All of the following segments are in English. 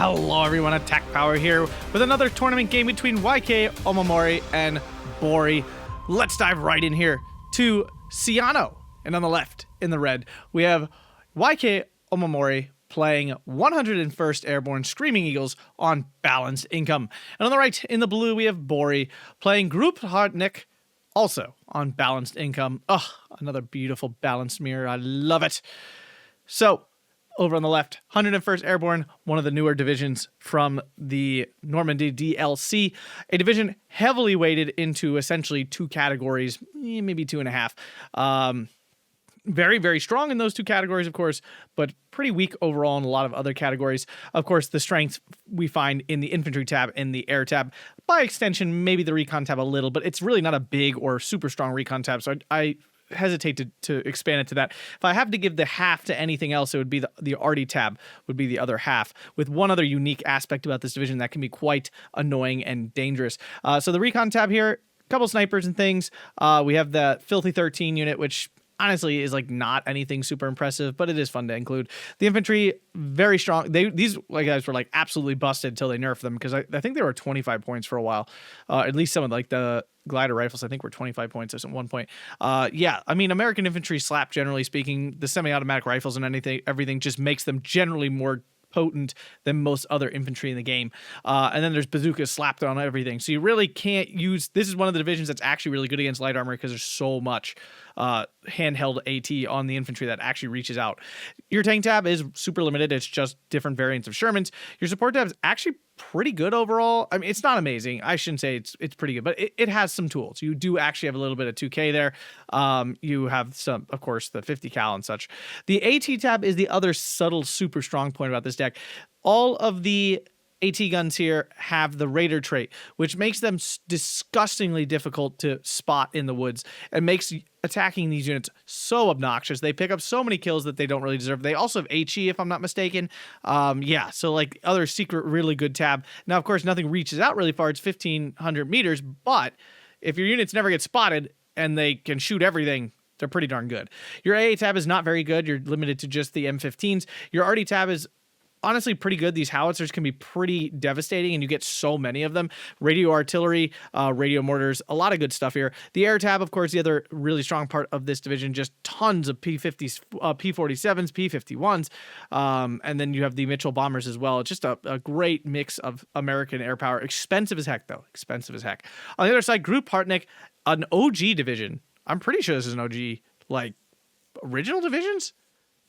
Hello everyone, Attack Power here with another tournament game between YK Omamori and Bori. Let's dive right in here to Sianno. And on the left, in the red, we have YK Omamori playing 101st Airborne Screaming Eagles on Balanced Income. And on the right, in the blue, we have Bori playing Group Hartnick, also on Balanced Income. Oh, another beautiful balanced mirror. I love it. So, over on the left, 101st Airborne, one of the newer divisions from the Normandy DLC, a division heavily weighted into essentially two categories, maybe two and a half. Very, very strong in those two categories, of course, but pretty weak overall in a lot of other categories. Of course, the strengths we find in the Infantry tab and the Air tab. By extension, maybe the Recon tab a little, but it's really not a big or super strong Recon tab, so I hesitate to expand it to that. If I have to give the half to anything else, it would be the Arty tab would be the other half, with one other unique aspect about this division that can be quite annoying and dangerous. So the Recon tab here, a couple snipers and things. We have the Filthy 13 unit, which honestly is like not anything super impressive, but it is fun to include. The infantry, very strong. These guys were like absolutely busted until they nerfed them, because I think they were 25 points for a while. At least some of like the glider rifles I think were 25 points at one point. Yeah, I mean, American infantry slap, generally speaking. The semi-automatic rifles and everything just makes them generally more potent than most other infantry in the game. And then there's bazookas slapped on everything. So you really can't use... This is one of the divisions that's actually really good against light armor, because there's so much handheld AT on the infantry that actually reaches out. Your tank tab is super limited. It's just different variants of Shermans. Your support tab is actually pretty good overall. I mean, it's not amazing. I shouldn't say it's pretty good, but it has some tools. You do actually have a little bit of 2K there. You have some, of course, the 50 cal and such. The AT tab is the other subtle, super strong point about this deck. All of the AT guns here have the Raider trait, which makes them disgustingly difficult to spot in the woods and makes attacking these units so obnoxious. They pick up so many kills that they don't really deserve. They also have HE, if I'm not mistaken. Yeah, so like other secret really good tab. Now, of course, nothing reaches out really far. It's 1,500 meters, but if your units never get spotted and they can shoot everything, they're pretty darn good. Your AA tab is not very good. You're limited to just the M15s. Your RD tab is honestly pretty good. These howitzers can be pretty devastating, and you get so many of them. Radio artillery, radio mortars, a lot of good stuff here. The air tab, of course, the other really strong part of this division, just tons of P-50s, P-47s, P-51s, and then you have the Mitchell bombers as well. It's just a great mix of American air power. Expensive as heck, though. Expensive as heck. On the other side, Group Hartnick, an OG division. I'm pretty sure this is an OG, like, original divisions?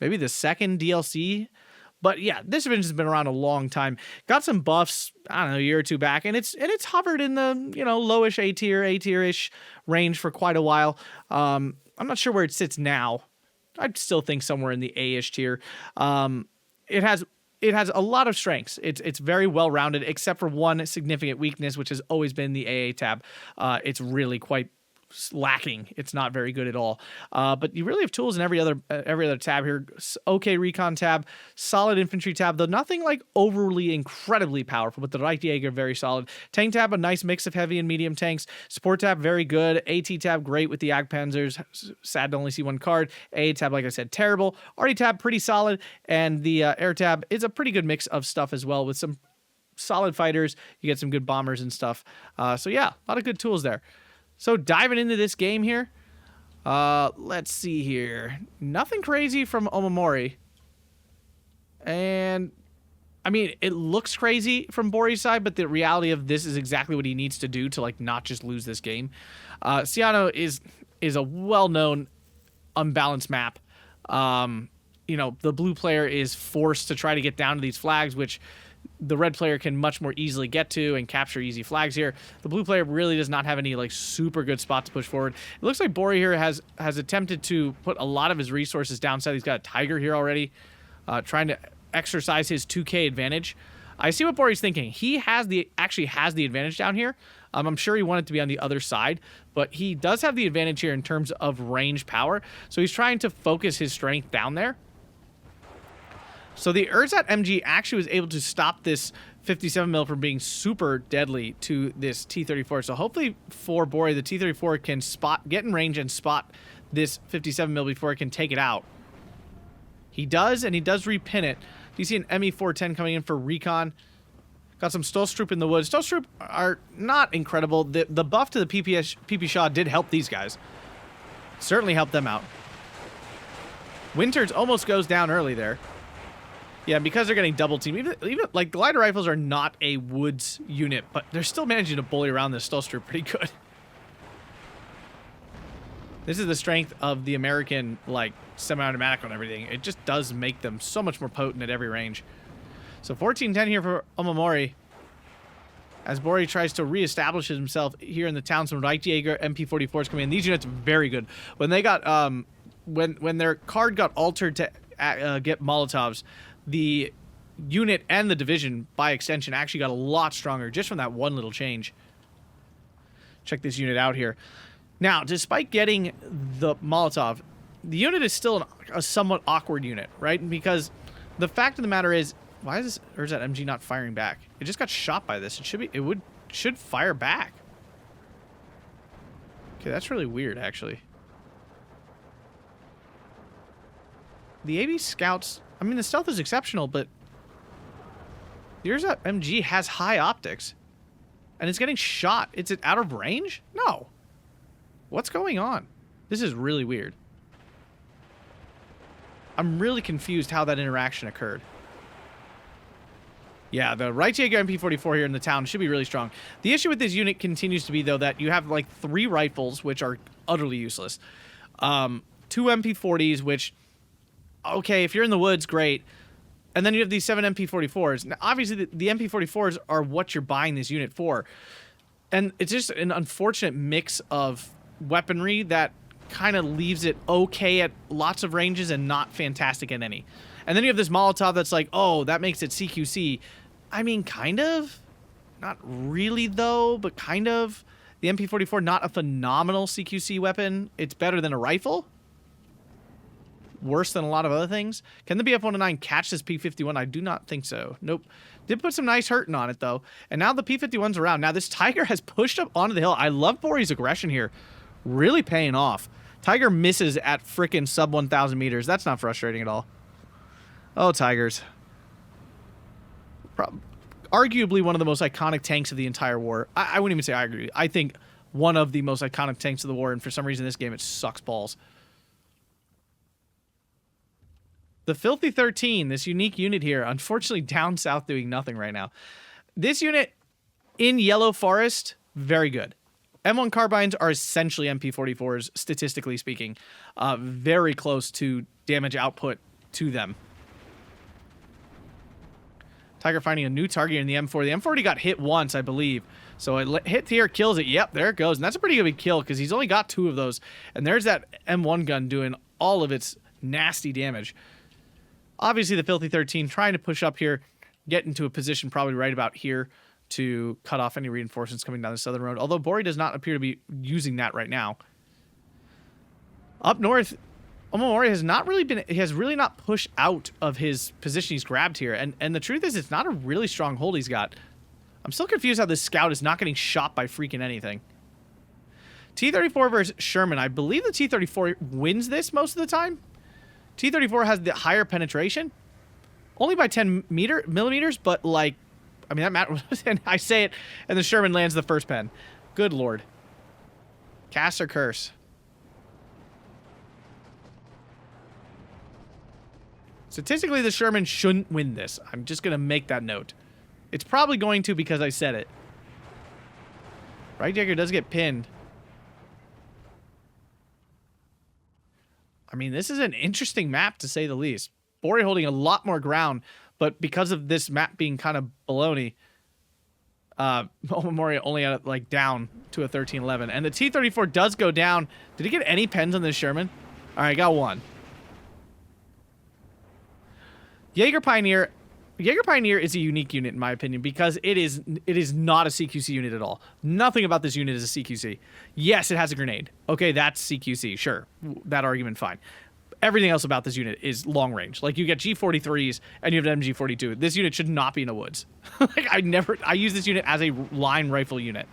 Maybe the second DLC. But yeah, this division has been around a long time. Got some buffs, I don't know, a year or two back, and it's hovered in the, lowish A tier-ish range for quite a while. I'm not sure where it sits now. I'd still think somewhere in the A-ish tier. It has a lot of strengths. It's very well-rounded, except for one significant weakness, which has always been the AA tab. It's really quite lacking. It's not very good at all. But you really have tools in every other tab here. Okay, recon tab, solid infantry tab, though nothing like overly incredibly powerful, but the Reitjäger very solid. Tank tab, a nice mix of heavy and medium tanks. Support tab, very good. AT tab, great with the Jagdpanzers. Sad to only see one card. AA tab, like I said, terrible. RD tab, pretty solid. And the air tab is a pretty good mix of stuff as well, with some solid fighters. You get some good bombers and stuff. So yeah, a lot of good tools there. So diving into this game here, let's see here. Nothing crazy from Omamori. And, I mean, it looks crazy from Bori's side, but the reality of this is exactly what he needs to do to, like, not just lose this game. Sianno is a well-known unbalanced map. The blue player is forced to try to get down to these flags, which the red player can much more easily get to and capture easy flags here. The blue player really does not have any like super good spot to push forward. It looks like Bori here has attempted to put a lot of his resources downside. He's got a tiger here already, trying to exercise his 2K advantage. I see what Bori's thinking. He actually has the advantage down here. I'm sure he wanted to be on the other side, but he does have the advantage here in terms of range power. So he's trying to focus his strength down there. So the Erzat MG actually was able to stop this 57 mil from being super deadly to this T-34. So hopefully for Bori, the T-34 can get in range and spot this 57 mil before it can take it out. He does, and he does repin it. Do you see an ME410 coming in for recon? Got some Stolstroop in the woods. Stolstroop are not incredible. The buff to the PP Shaw did help these guys. Certainly helped them out. Winters almost goes down early there. Yeah, because they're getting double team. Even like glider rifles are not a woods unit, but they're still managing to bully around this Stolstroop pretty good. This is the strength of the American like semi-automatic on everything. It just does make them so much more potent at every range. So 14-10 here for Omamori. As Bori tries to reestablish himself here in the town, some Reichjäger MP44s come in. These units are very good. When they got when their card got altered to get Molotovs, the unit and the division, by extension, actually got a lot stronger just from that one little change. Check this unit out here. Now, despite getting the Molotov, the unit is still a somewhat awkward unit, right? Because the fact of the matter is, why is this, or is that MG not firing back? It just got shot by this. Should fire back. Okay, that's really weird, actually. The AB Scouts, I mean, the stealth is exceptional, but here's that MG has high optics. And it's getting shot. It's out of range? No. What's going on? This is really weird. I'm really confused how that interaction occurred. Yeah, the Reichjäger MP44 here in the town should be really strong. The issue with this unit continues to be, though, that you have, like, 3 rifles, which are utterly useless. 2 MP40s, which, okay, if you're in the woods, great. And then you have these 7 MP44s. Now, obviously, the MP44s are what you're buying this unit for. And it's just an unfortunate mix of weaponry that kind of leaves it okay at lots of ranges and not fantastic at any. And then you have this Molotov that's like, oh, that makes it CQC. I mean, kind of. Not really, though, but kind of. The MP44, not a phenomenal CQC weapon. It's better than a rifle. Worse than a lot of other things. Can the BF-109 catch this P-51? I do not think so. Nope. Did put some nice hurting on it, though. And now the P-51's around. Now, this Tiger has pushed up onto the hill. I love Bori's aggression here. Really paying off. Tiger misses at frickin' sub 1,000 meters. That's not frustrating at all. Oh, Tigers. Arguably one of the most iconic tanks of the entire war. I wouldn't even say I agree. I think one of the most iconic tanks of the war, and for some reason in this game it sucks balls. The Filthy 13, this unique unit here, unfortunately down south doing nothing right now. This unit in Yellow Forest, very good. M1 carbines are essentially MP44s, statistically speaking. Very close to damage output to them. Tiger finding a new target in the M4. The M4 already got hit once, I believe. So it hit here, kills it. Yep, there it goes. And that's a pretty good kill because he's only got 2 of those. And there's that M1 gun doing all of its nasty damage. Obviously, the Filthy 13 trying to push up here, get into a position probably right about here to cut off any reinforcements coming down the southern road. Although Bori does not appear to be using that right now. Up north, Omamori has really not pushed out of his position he's grabbed here. And the truth is, it's not a really strong hold he's got. I'm still confused how this scout is not getting shot by freaking anything. T-34 versus Sherman. I believe the T-34 wins this most of the time. T-34 has the higher penetration. Only by 10 millimeters, but like, I mean, that matters. And I say it, and the Sherman lands the first pen. Good lord. Cast or curse? Statistically, the Sherman shouldn't win this. I'm just going to make that note. It's probably going to because I said it. Reichjäger does get pinned. I mean, this is an interesting map, to say the least. Bori holding a lot more ground, but because of this map being kind of baloney, Omamori only had it, like, down to a 13-11. And the T-34 does go down. Did he get any pens on this Sherman? All right, got 1. Jaeger Pioneer is a unique unit in my opinion because it is not a CQC unit at all. Nothing about this unit is a CQC. Yes, it has a grenade. Okay, that's CQC. Sure, that argument fine. Everything else about this unit is long range. Like you get G43s and you have an MG42. This unit should not be in the woods. Like I use this unit as a line rifle unit,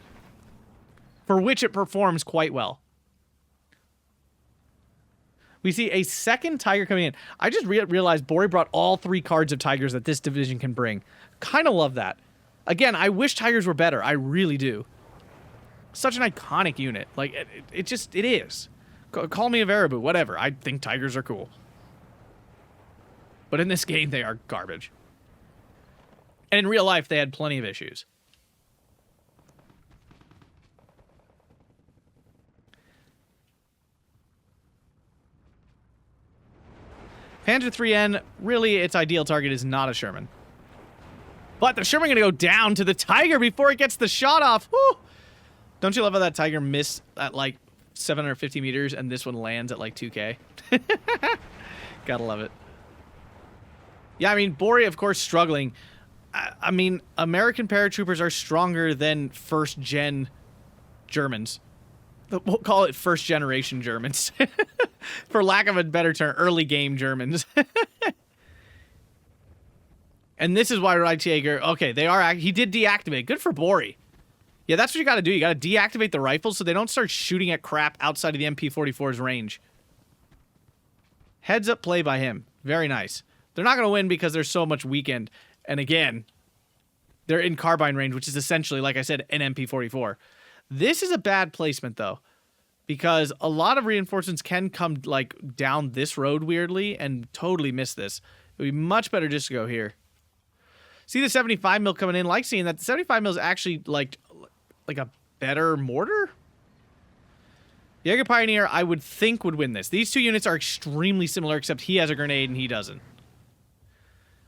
for which it performs quite well. We see a second Tiger coming in. I just realized Bori brought all 3 cards of Tigers that this division can bring. Kind of love that. Again, I wish Tigers were better. I really do. Such an iconic unit. Like, it is. Call me a Varibu, whatever. I think Tigers are cool. But in this game, they are garbage. And in real life, they had plenty of issues. Panzer 3N, really, its ideal target is not a Sherman. But the Sherman gonna go down to the Tiger before it gets the shot off. Woo! Don't you love how that Tiger missed at like 750 meters and this one lands at like 2K? Gotta love it. Yeah, I mean, Bori, of course, struggling. I mean, American paratroopers are stronger than first-gen Germans. We'll call it first-generation Germans. For lack of a better term, early-game Germans. And this is why Right Jaeger... Okay, they are... He did deactivate. Good for Bori. Yeah, that's what you gotta do. You gotta deactivate the rifles so they don't start shooting at crap outside of the MP44's range. Heads-up play by him. Very nice. They're not gonna win because there's so much weekend. And again, they're in carbine range, which is essentially, like I said, an MP44. This is a bad placement, though, because a lot of reinforcements can come, like, down this road weirdly and totally miss this. It would be much better just to go here. See the 75 mil coming in. Like seeing that the 75 mil is actually, like a better mortar? Jaeger Pioneer, I would think, would win this. These two units are extremely similar, except he has a grenade and he doesn't.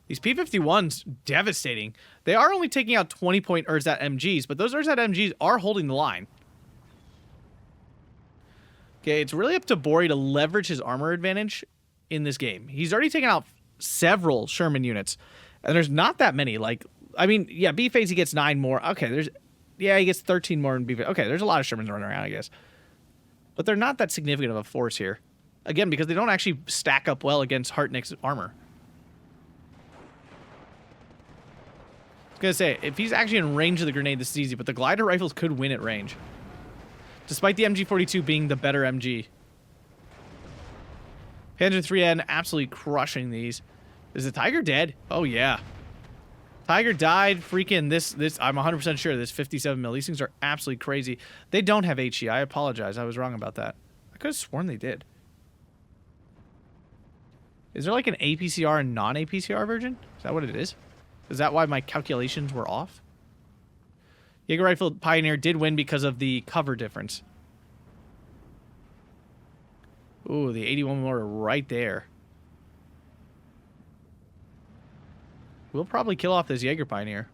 These P-51s, devastating. They are only taking out 20 point Urzat MGs, but those Urzat MGs are holding the line. Okay, it's really up to Bori to leverage his armor advantage in this game. He's already taken out several Sherman units, and there's not that many. Like, I mean, yeah, B-Phase, he gets 9 more. Okay, yeah, he gets 13 more in B-Phase. Okay, there's a lot of Shermans running around, I guess. But they're not that significant of a force here. Again, because they don't actually stack up well against Hartnick's armor. I was gonna say, if he's actually in range of the grenade, this is easy, but the glider rifles could win at range. Despite the MG42 being the better MG. Panzer 3N absolutely crushing these. Is the Tiger dead? Oh, yeah. Tiger died. Freaking this I'm 100% sure this 57 mil. These things are absolutely crazy. They don't have HE. I apologize. I was wrong about that. I could have sworn they did. Is there like an APCR and non-APCR version? Is that what it is? Is that why my calculations were off? Jaeger Rifle Pioneer did win because of the cover difference. Ooh, the 81 mortar right there. We'll probably kill off this Jaeger Pioneer.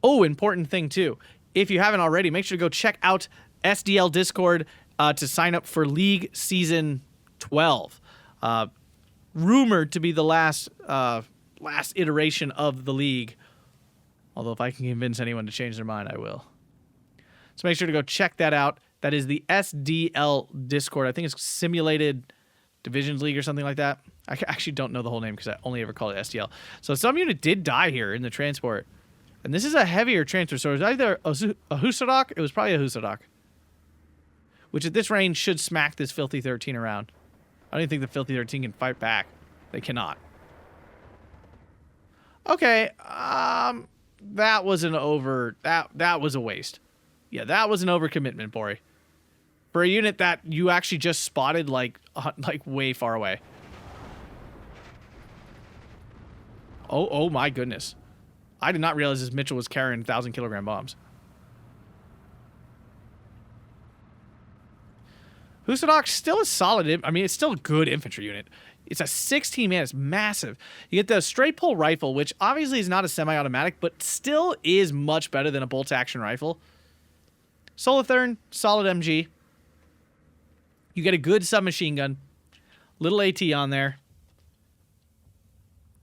Oh, important thing too. If you haven't already, make sure to go check out SDL Discord to sign up for League Season 12. Rumored to be the last iteration of the league. Although if I can convince anyone to change their mind, I will. So make sure to go check that out. That is the SDL Discord. I think it's Simulated Divisions League or something like that. I actually don't know the whole name because I only ever call it SDL. So some unit did die here in the transport. And this is a heavier transfer, so it was either a Husarok, it was probably a Husarok. Which at this range should smack this Filthy 13 around. I don't even think the Filthy 13 can fight back. They cannot. Okay, that was an that was a waste. Yeah, that was an overcommitment, Bori. For a unit that you actually just spotted like way far away. Oh my goodness. I did not realize this Mitchell was carrying 1,000 kilogram bombs. Husarok still is solid. I mean, it's still a good infantry unit. It's a 16-man. It's massive. You get the straight pull rifle, which obviously is not a semi-automatic, but still is much better than a bolt-action rifle. Solothurn, solid MG. You get a good submachine gun. Little AT on there.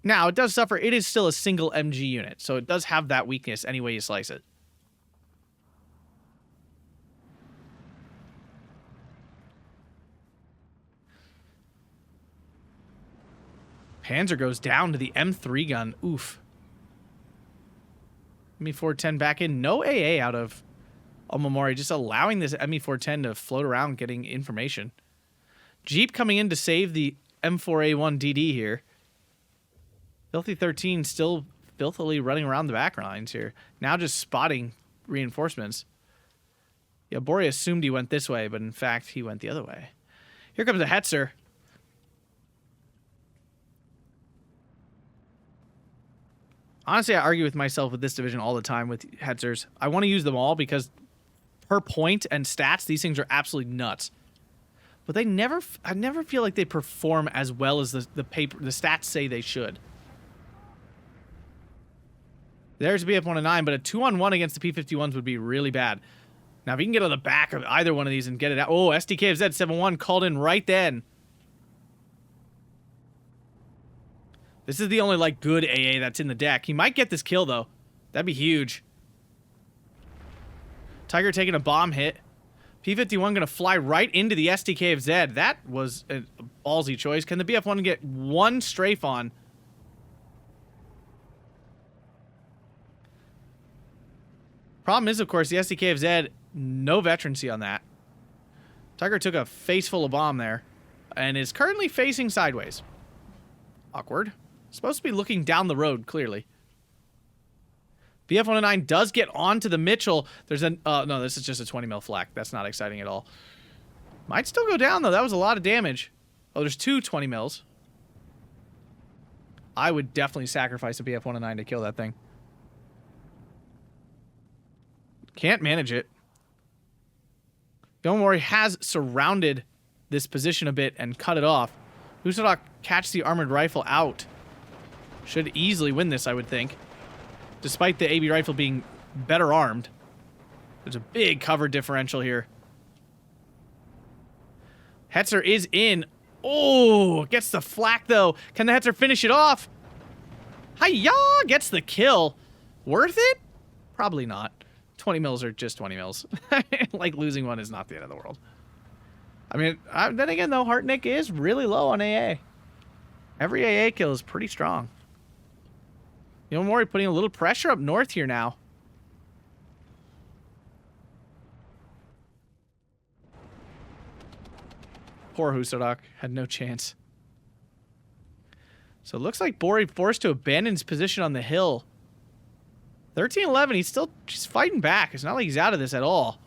Now, it does suffer. It is still a single MG unit, so it does have that weakness any way you slice it. Panzer goes down to the M3 gun. Oof. ME410 back in. No AA out of Omamori, just allowing this ME410 to float around getting information. Jeep coming in to save the M4A1 DD here. Filthy 13 still filthily running around the back lines here. Now just spotting reinforcements. Yeah, Bori assumed he went this way, but in fact, he went the other way. Here comes a Hetzer. Honestly, I argue with myself with this division all the time with Hetzers. I want to use them all because per point and stats, these things are absolutely nuts. But I never feel like they perform as well as the stats say they should. There's a BF-109, but a 2-on-1 against the P-51s would be really bad. Now, if you can get on the back of either one of these and get it out. Oh, SDK of Z71 called in right then. This is the only, like, good AA that's in the deck. He might get this kill, though. That'd be huge. Tiger taking a bomb hit. P-51 going to fly right into the SDK of Z. That was a ballsy choice. Can the BF-1 get one strafe on? Problem is, of course, the SDK of Z, no veterancy on that. Tiger took a face full of bomb there and is currently facing sideways. Awkward. Supposed to be looking down the road, clearly. BF-109 does get onto the Mitchell. There's a... no, this is just a 20 mil flak. That's not exciting at all. Might still go down, though. That was a lot of damage. Oh, there's two 20 mils. I would definitely sacrifice a BF-109 to kill that thing. Can't manage it. Yomori has surrounded this position a bit and cut it off. Usadok catch the armored rifle out. Should easily win this, I would think. Despite the AB rifle being better armed. There's a big cover differential here. Hetzer is in. Oh, gets the flak, though. Can the Hetzer finish it off? Hi-ya! Gets the kill. Worth it? Probably not. 20 mils are just 20 mils. Like, losing one is not the end of the world. I mean, then again, though, Hartnick is really low on AA. Every AA kill is pretty strong. Yomori putting a little pressure up north here now. Poor Husadok had no chance. So it looks like Bori forced to abandon his position on the hill. 13-11, he's still just fighting back. It's not like he's out of this at all.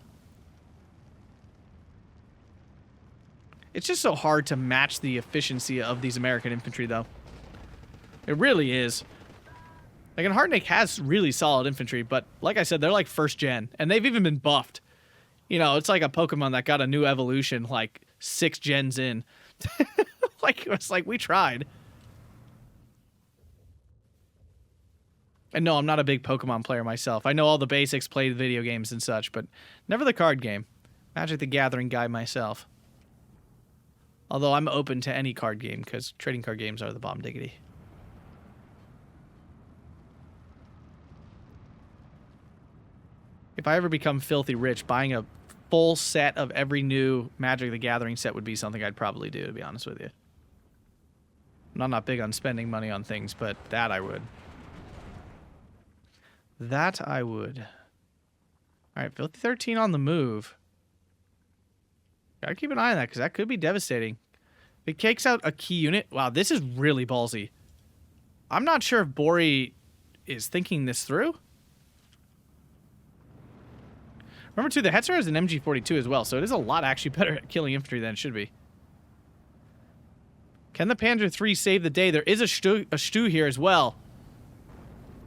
It's just so hard to match the efficiency of these American infantry, though. It really is. Like, and Hartnick has really solid infantry, but like I said, they're like first gen, and they've even been buffed. You know, it's like a Pokemon that got a new evolution like 6 gens in. Like, it's like, we tried. And no, I'm not a big Pokemon player myself. I know all the basics, played video games and such, but never the card game. Magic the Gathering guy myself. Although I'm open to any card game, because trading card games are the bomb diggity. If I ever become filthy rich, buying a full set of every new Magic the Gathering set would be something I'd probably do, to be honest with you. I'm not big on spending money on things, but that I would. That I would. Alright, Filthy 13 on the move. Gotta keep an eye on that, because that could be devastating. If it takes out a key unit. Wow, this is really ballsy. I'm not sure if Bori is thinking this through. Remember, too, the Hetzer has an MG42 as well, so it is a lot actually better at killing infantry than it should be. Can the Panzer III save the day? There is a Stu here as well.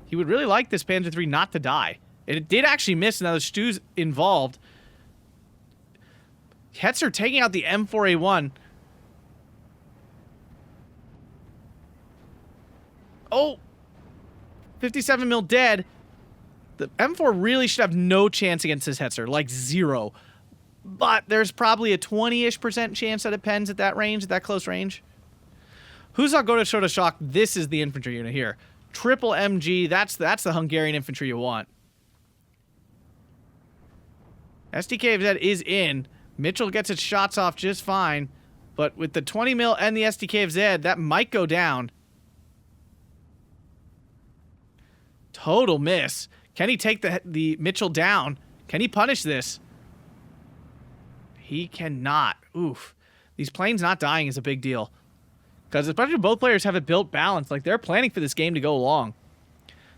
He would really like this Panzer III not to die. It did actually miss, now the Stu's involved. Hetzer taking out the M4A1. Oh! 57 mil dead. The M4 really should have no chance against this Hetzer. Like, 0. But there's probably a 20-ish% chance that it pens at that range, at that close range. Husak go to Shota Shock. This is the infantry unit here. Triple MG, that's the Hungarian infantry you want. SDK of Z is in. Mitchell gets its shots off just fine. But with the 20 mil and the SDK of Z, that might go down. Total miss. Can he take the Mitchell down? Can he punish this? He cannot. Oof. These planes not dying is a big deal. Because especially both players have it built balanced. Like, they're planning for this game to go long.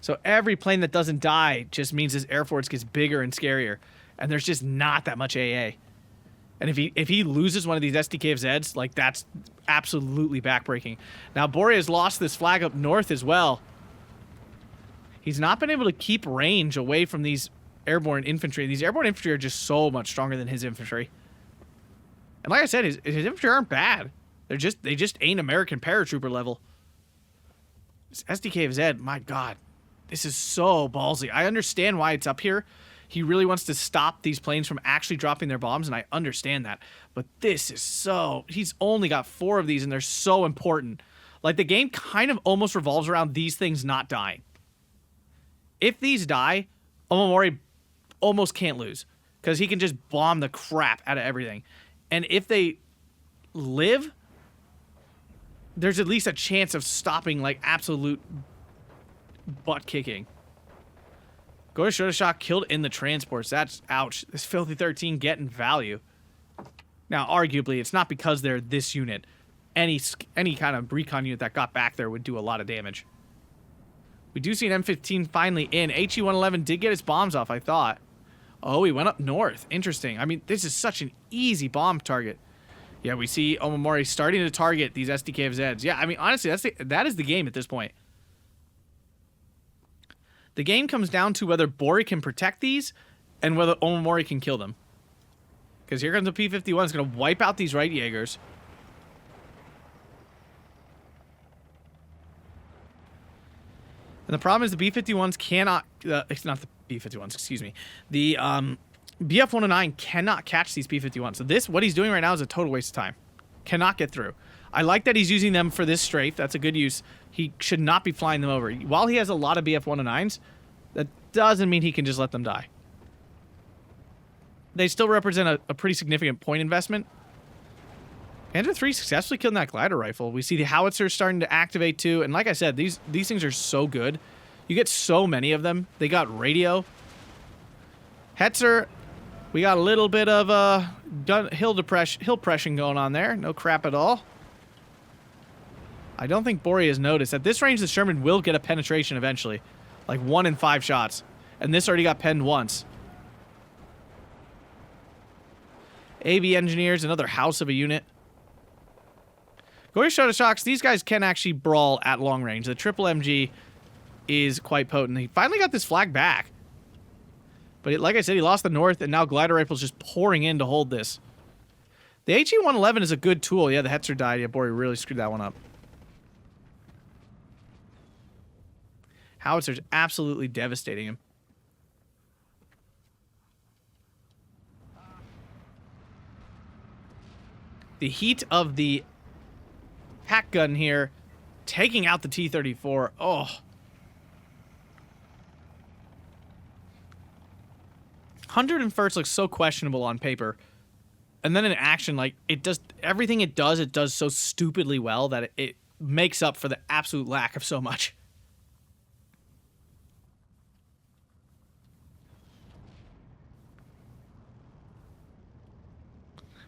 So every plane that doesn't die just means his Air Force gets bigger and scarier. And there's just not that much AA. And if he loses one of these SDKFZs, like, that's absolutely backbreaking. Now, Bori has lost this flag up north as well. He's not been able to keep range away from these airborne infantry. These airborne infantry are just so much stronger than his infantry. And like I said, his infantry aren't bad. They just ain't American paratrooper level. This SDKFZ, my God. This is so ballsy. I understand why it's up here. He really wants to stop these planes from actually dropping their bombs, and I understand that. But this is so... He's only got 4 of these, and they're so important. Like, the game kind of almost revolves around these things not dying. If these die, Omamori almost can't lose, because he can just bomb the crap out of everything. And if they live, there's at least a chance of stopping, like, absolute butt-kicking. Go to Shotoshok killed in the transports. That's ouch. This Filthy 13 getting value. Now, arguably, it's not because they're this unit. Any kind of recon unit that got back there would do a lot of damage. We do see an M15 finally in. HE-111 did get his bombs off, I thought. Oh, he went up north. Interesting. I mean, this is such an easy bomb target. Yeah, we see Omamori starting to target these SDKFZs. Yeah, I mean, honestly, that is the game at this point. The game comes down to whether Bori can protect these and whether Omamori can kill them. Because here comes the P-51. It's going to wipe out these right Jaegers. And the problem is the B-51s cannot... it's not the B-51s, excuse me. The BF-109 cannot catch these P-51s. So this, what he's doing right now is a total waste of time. Cannot get through. I like that he's using them for this strafe. That's a good use. He should not be flying them over. While he has a lot of BF-109s, that doesn't mean he can just let them die. They still represent a pretty significant point investment. Panther 3 successfully killing that glider rifle. We see the howitzers starting to activate too. And like I said, these things are so good. You get so many of them. They got radio. Hetzer, we got a little bit of hill depression going on there. No crap at all. I don't think Bori has noticed. At this range, the Sherman will get a penetration eventually. Like 1 in 5 shots. And this already got penned once. AB engineers, another house of a unit. Gory Shotoshocks, these guys can actually brawl at long range. The triple MG is quite potent. He finally got this flag back. But like I said, he lost the north, and now glider rifles just pouring in to hold this. The HE-111 is a good tool. Yeah, the Hetzer died. Yeah, Bori really screwed that one up. Howitzer's absolutely devastating him. The heat of the pack gun here, taking out the T-34. Oh. 101st looks so questionable on paper. And then in action, like, it does everything it does so stupidly well that it makes up for the absolute lack of so much.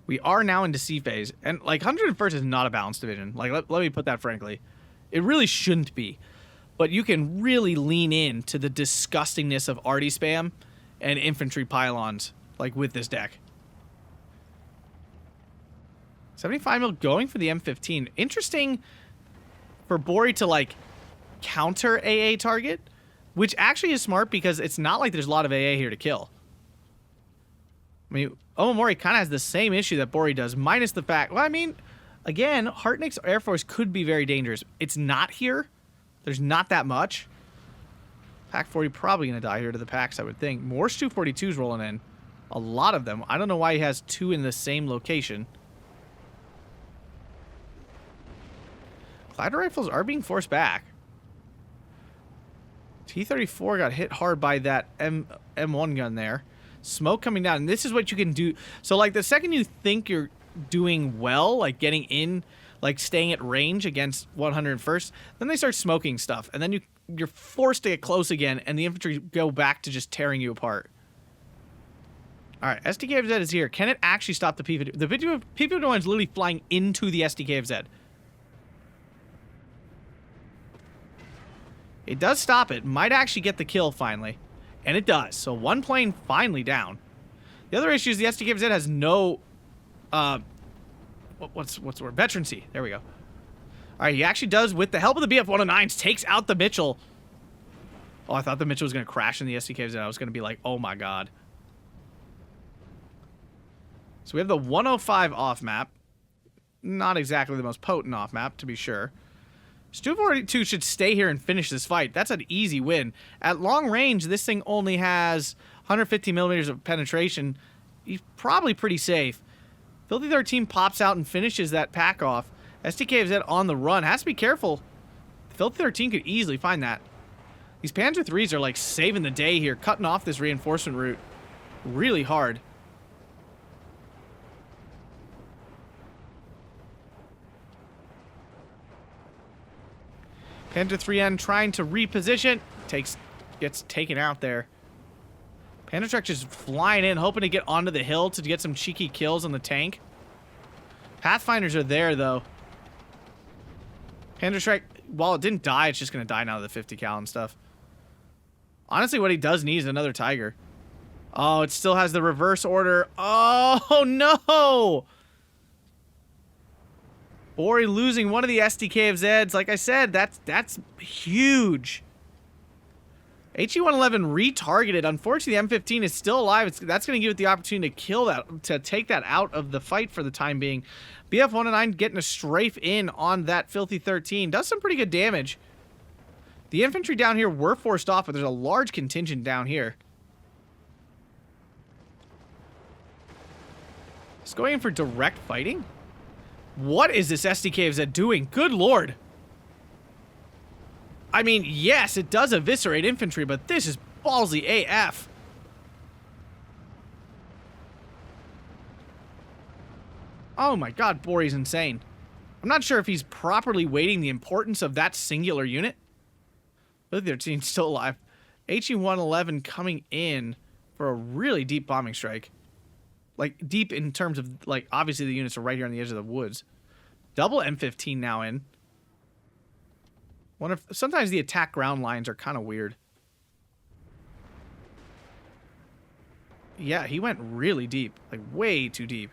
We are now into C phase, and like 101st is not a balanced division. Like, let me put that frankly. It really shouldn't be. But you can really lean in to the disgustingness of arty spam and infantry pylons, like with this deck. 75 mil going for the M15. Interesting for Bori to like counter AA target, which actually is smart because it's not like there's a lot of AA here to kill. I mean, Omamori kind of has the same issue that Bori does, minus the fact... Well, I mean, again, Hartnick's Air Force could be very dangerous. It's not here. There's not that much. Pack 40 probably going to die here to the packs, I would think. More Stu-42s rolling in. A lot of them. I don't know why he has 2 in the same location. Glider rifles are being forced back. T-34 got hit hard by that M1 gun there. Smoke coming down, and this is what you can do. So, like, the second you think you're doing well, like getting in, like staying at range against 101st, then they start smoking stuff, and then you're forced to get close again, and the infantry go back to just tearing you apart. All right, SDKFZ is here. Can it actually stop the P-51? The P-51 is literally flying into the SDKFZ. It does stop it. Might actually get the kill finally. And it does. So one plane finally down. The other issue is the SDKFZ has no... what's the word? Veterancy. There we go. All right, he actually does, with the help of the BF-109s, takes out the Mitchell. Oh, I thought the Mitchell was going to crash in the SDKFZ. I was going to be like, oh my god. So we have the 105 off-map. Not exactly the most potent off-map, to be sure. Stu-42 should stay here and finish this fight. That's an easy win. At long range, this thing only has 150 millimeters of penetration. He's probably pretty safe. Filthy 13 pops out and finishes that pack off. SDKFZ on the run. Has to be careful. Filthy 13 could easily find that. These Panzer 3s are like saving the day here, cutting off this reinforcement route really hard. Panther 3N trying to reposition. Gets taken out there. Panther Trek just flying in, hoping to get onto the hill to get some cheeky kills on the tank. Pathfinders are there, though. Panther Trek, while it didn't die, it's just going to die now to the 50 cal and stuff. Honestly, what he does need is another Tiger. Oh, it still has the reverse order. Oh, no! Bori losing one of the SDKFZs. Like I said, that's huge. HE-111 retargeted. Unfortunately, the M15 is still alive. That's going to give it the opportunity to kill that, to take that out of the fight for the time being. BF-109 getting a strafe in on that Filthy 13. Does some pretty good damage. The infantry down here were forced off, but there's a large contingent down here. It's going in for direct fighting? What is this SDKFZ doing? Good lord. I mean, yes, it does eviscerate infantry, but this is ballsy AF. Oh my god, Bori's insane. I'm not sure if he's properly weighting the importance of that singular unit. But their team's still alive. HE-111 coming in for a really deep bombing strike. Like, deep in terms of, like, obviously the units are right here on the edge of the woods. Double M15 now in. Sometimes the attack ground lines are kind of weird. Yeah, he went really deep. Like, way too deep.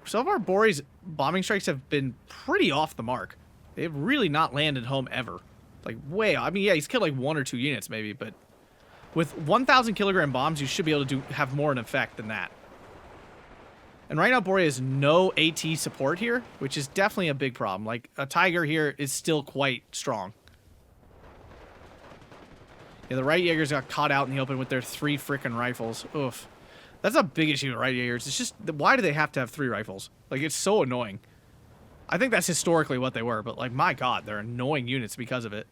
So far, Bori's bombing strikes have been pretty off the mark. They've really not landed home ever. Like, way off. I mean, yeah, he's killed like 1 or 2 units maybe, but with 1,000 kilogram bombs, you should be able to have more an effect than that. And right now, Bori has no AT support here, which is definitely a big problem. Like, a Tiger here is still quite strong. Yeah, the right Jaegers got caught out in the open with their 3 frickin' rifles. Oof. That's a big issue with right Jaegers. It's just, why do they have to have 3 rifles? Like, it's so annoying. I think that's historically what they were, but, like, my god, they're annoying units because of it.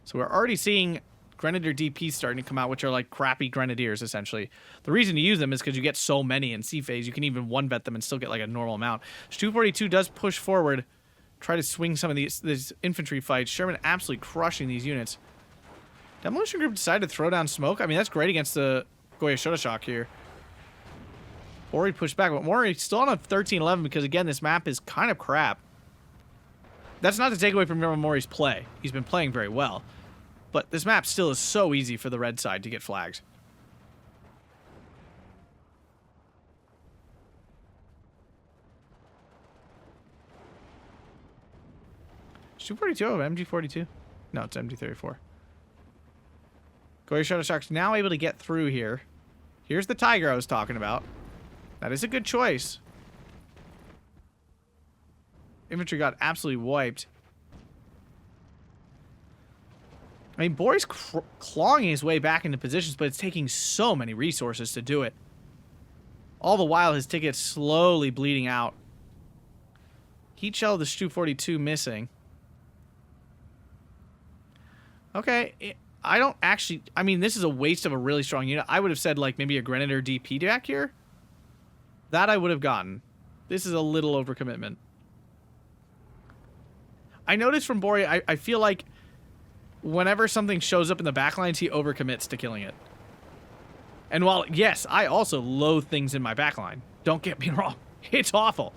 So we're already seeing Grenadier DPs starting to come out, which are like crappy Grenadiers, essentially. The reason you use them is because you get so many in C phase, you can even one-bet them and still get like a normal amount. Stu-42 does push forward, try to swing some of these infantry fights. Sherman absolutely crushing these units. Demolition Group decided to throw down smoke. I mean, that's great against the Goya Shotoshok here. Bori pushed back, but Mori still on a 13-11 because, again, this map is kind of crap. That's not to take away from Mori's play. He's been playing very well. But this map still is so easy for the red side to get flags. Stu-42 of MG42? No, it's MG34. Goya Shotoshok's now able to get through here. Here's the Tiger I was talking about. That is a good choice. Infantry got absolutely wiped. I mean, Bori's clawing his way back into positions, but it's taking so many resources to do it. All the while, his ticket's slowly bleeding out. Heat shell of the Stu-42 missing. Okay, I don't actually... I mean, this is a waste of a really strong unit. I would have said, like, maybe a Grenadier DP back here. That I would have gotten. This is a little overcommitment. I noticed from Bori, I feel like whenever something shows up in the backlines, he overcommits to killing it. And while, yes, I also loathe things in my backline. Don't get me wrong. It's awful.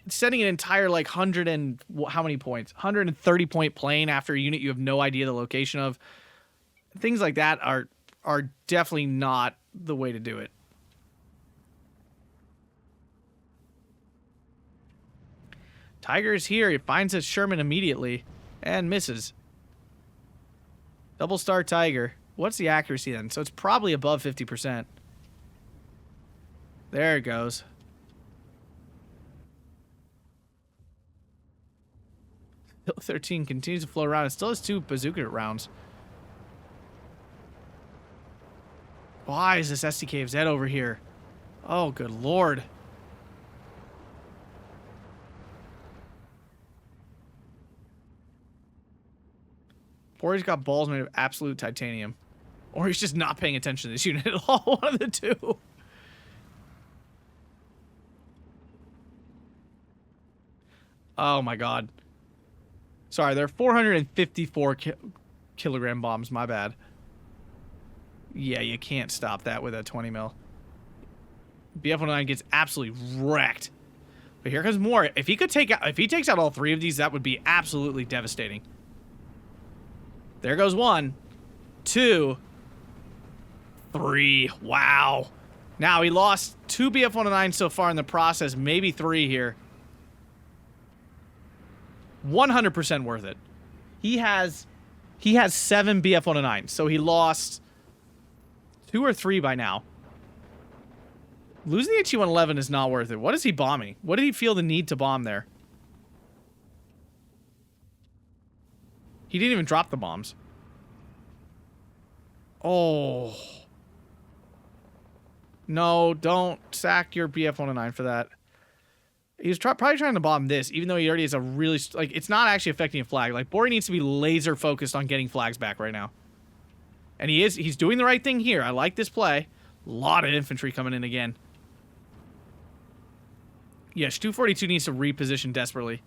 Sending an entire, like, 100 and... how many points? 130-point plane after a unit you have no idea the location of. Things like that are definitely not the way to do it. Tiger is here. He finds his Sherman immediately and misses. Double star Tiger. What's the accuracy then? So it's probably above 50%. There it goes. Hill 13 continues to flow around. It still has 2 bazooka rounds. Why is this SDKFZ over here? Oh, good lord. Or he's got balls made of absolute titanium. Or he's just not paying attention to this unit at all. One of the two. Oh my god. Sorry, they're 454 kilogram bombs. My bad. Yeah, you can't stop that with a 20 mil. BF-109 gets absolutely wrecked. But here comes more. If he takes out all 3 of these, that would be absolutely devastating. There goes 1, 2, 3. Wow. Now he lost 2 BF-109 so far in the process, maybe 3 here. 100% worth it. He has 7 BF-109, so he lost 2 or 3 by now. Losing the HE-111 is not worth it. What is he bombing? What did he feel the need to bomb there? He didn't even drop the bombs. Oh. No, don't sack your BF-109 for that. He was probably trying to bomb this, even though he already has a really... like, it's not actually affecting a flag. Like, Bori needs to be laser focused on getting flags back right now. And he is. He's doing the right thing here. I like this play. A lot of infantry coming in again. Yes, 242 needs to reposition desperately.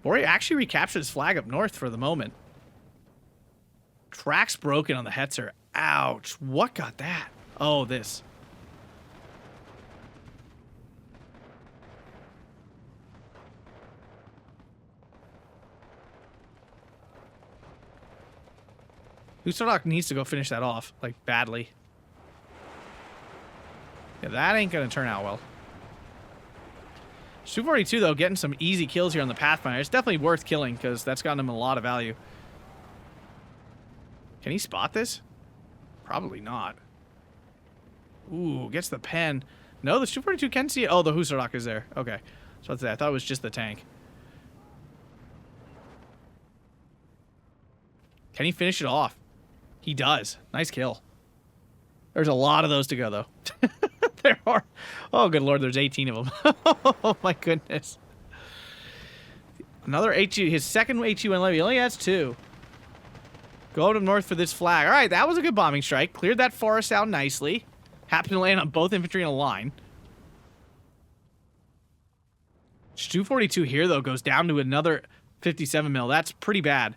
Bori actually recaptured his flag up north for the moment. Track's broken on the Hetzer. Ouch. What got that? Oh, this. Husarok needs to go finish that off, like, badly. Yeah, that ain't gonna turn out well. 242, though, getting some easy kills here on the Pathfinder. It's definitely worth killing, because that's gotten him a lot of value. Can he spot this? Probably not. Ooh, gets the pen. No, the 242 can see it. Oh, the Husarok is there. Okay. So I thought it was just the tank. Can he finish it off? He does. Nice kill. There's a lot of those to go, though. There are. Oh, good lord, there's 18 of them. Oh, my goodness. Another HU. His second HU in levy. He only has 2. Go to north for this flag. All right, that was a good bombing strike. Cleared that forest out nicely. Happened to land on both infantry in a line. 242 here, though, goes down to another 57 mil. That's pretty bad.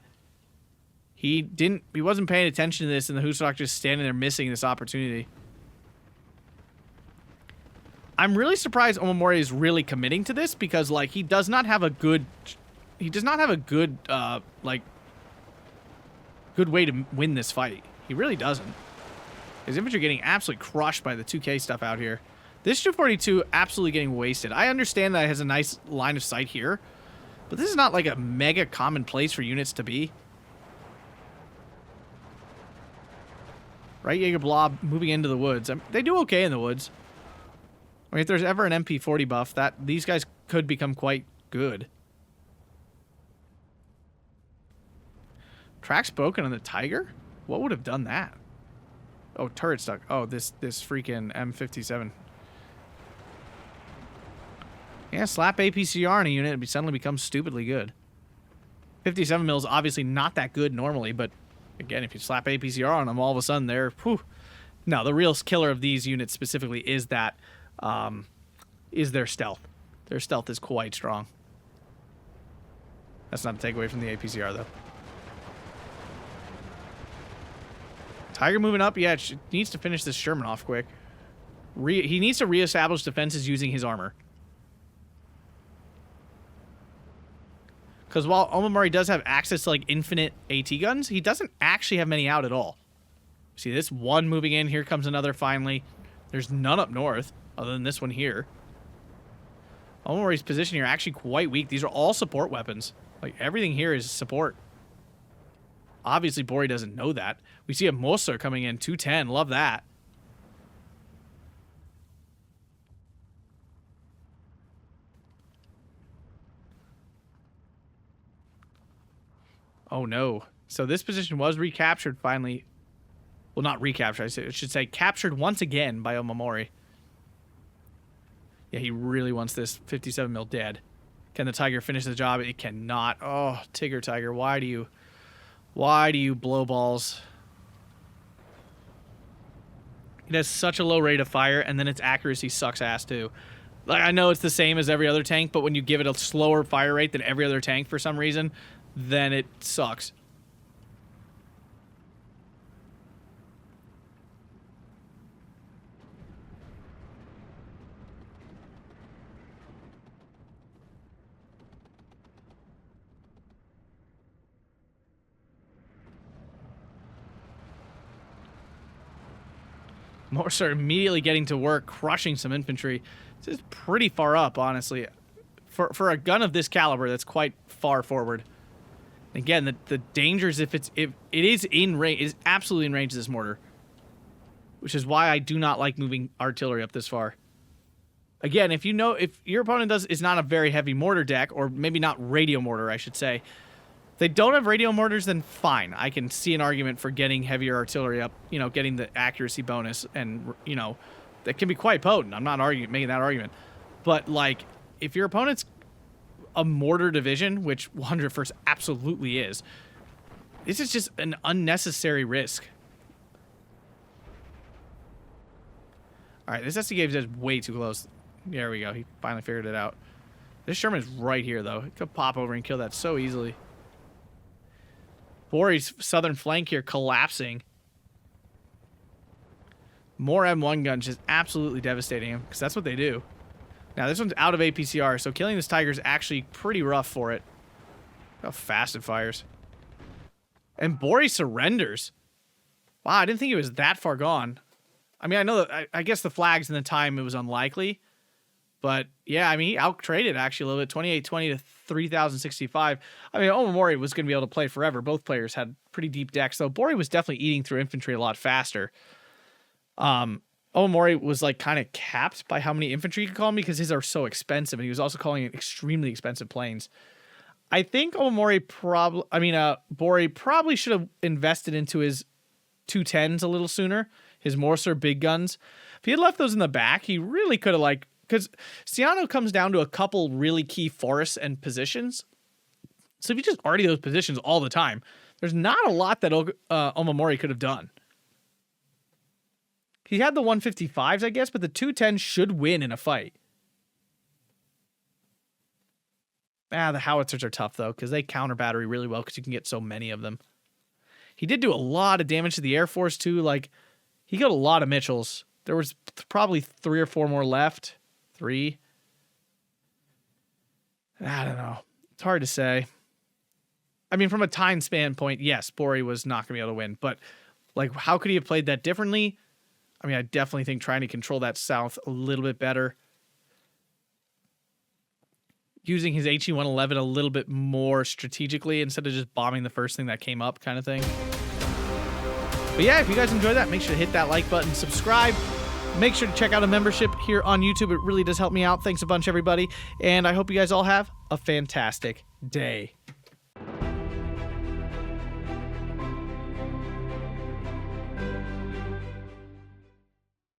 He wasn't paying attention to this, and the Husarok just standing there missing this opportunity. I'm really surprised Omamori is really committing to this, because, like, he does not have a good, like, good way to win this fight. He really doesn't. His infantry getting absolutely crushed by the 2K stuff out here. This 242 absolutely getting wasted. I understand that it has a nice line of sight here, but this is not like a mega common place for units to be. Right, Jaeger Blob moving into the woods. They do okay in the woods. I mean, if there's ever an MP40 buff, these guys could become quite good. Track's broken on the Tiger? What would have done that? Oh, turret stuck. Oh, this freaking M57. Yeah, slap APCR in a unit, it suddenly becomes stupidly good. 57 mil is obviously not that good normally, but again, if you slap APCR on them, all of a sudden they're... whew. No, the real killer of these units specifically is their stealth. Their stealth is quite strong. That's not a takeaway from the APCR, though. Tiger moving up. Yeah, it needs to finish this Sherman off quick. He needs to reestablish defenses using his armor. Because while Omamori does have access to, like, infinite AT guns, he doesn't actually have many out at all. See, this one moving in. Here comes another, finally. There's none up north, other than this one here. Omamori's position here actually quite weak. These are all support weapons. Like, everything here is support. Obviously, Bori doesn't know that. We see a Moser coming in, 210. Love that. Oh, no. So this position was recaptured finally. Well, not recaptured. I should say captured once again by Omamori. Yeah, he really wants this 57 mil dead. Can the Tiger finish the job? It cannot. Oh, Tiger, why do you blow balls? It has such a low rate of fire, and then its accuracy sucks ass too. Like, I know it's the same as every other tank, but when you give it a slower fire rate than every other tank for some reason, then it sucks. Morser immediately getting to work, crushing some infantry. This is pretty far up, honestly. For a gun of this caliber, that's quite far forward. Again, the danger is if it is in range, is absolutely in range of this mortar. Which is why I do not like moving artillery up this far. Again, if your opponent is not a very heavy mortar deck, or maybe not radio mortar, I should say. If they don't have radio mortars, then fine. I can see an argument for getting heavier artillery up, you know, getting the accuracy bonus, and, you know, that can be quite potent. I'm not making that argument. But, like, if your opponent's a mortar division, which 101st absolutely is, this is just an unnecessary risk. Alright, this SDK is just way too close. There we go. He finally figured it out. This Sherman's right here, though. He could pop over and kill that so easily. Bori's southern flank here collapsing. More M1 guns just absolutely devastating him, because that's what they do. Now, this one's out of APCR, so killing this Tiger is actually pretty rough for it. Look how fast it fires. And Bori surrenders. Wow, I didn't think it was that far gone. I mean, I know that, I guess the flags in the time, it was unlikely. But, yeah, I mean, he out-traded actually a little bit. 2820 to 3065. I mean, Omamori was going to be able to play forever. Both players had pretty deep decks, though. Bori was definitely eating through infantry a lot faster. Omamori was, like, kind of capped by how many infantry he could call me because his are so expensive, and he was also calling it extremely expensive planes. I think Bori probably should have invested into his 210s a little sooner, his Morser big guns. If he had left those in the back, he really could have, like, because Sianno comes down to a couple really key forests and positions. So if you just arty those positions all the time, there's not a lot that Omamori could have done. He had the 155s, I guess, but the 210 should win in a fight. The howitzers are tough, though, because they counter battery really well because you can get so many of them. He did do a lot of damage to the Air Force, too. Like, he got a lot of Mitchells. There was probably 3 or 4 more left. 3. I don't know. It's hard to say. I mean, from a time span point, yes, Bori was not going to be able to win. But, like, how could he have played that differently? I mean, I definitely think trying to control that south a little bit better. Using his HE-111 a little bit more strategically instead of just bombing the first thing that came up kind of thing. But yeah, if you guys enjoyed that, make sure to hit that like button, subscribe. Make sure to check out a membership here on YouTube. It really does help me out. Thanks a bunch, everybody. And I hope you guys all have a fantastic day.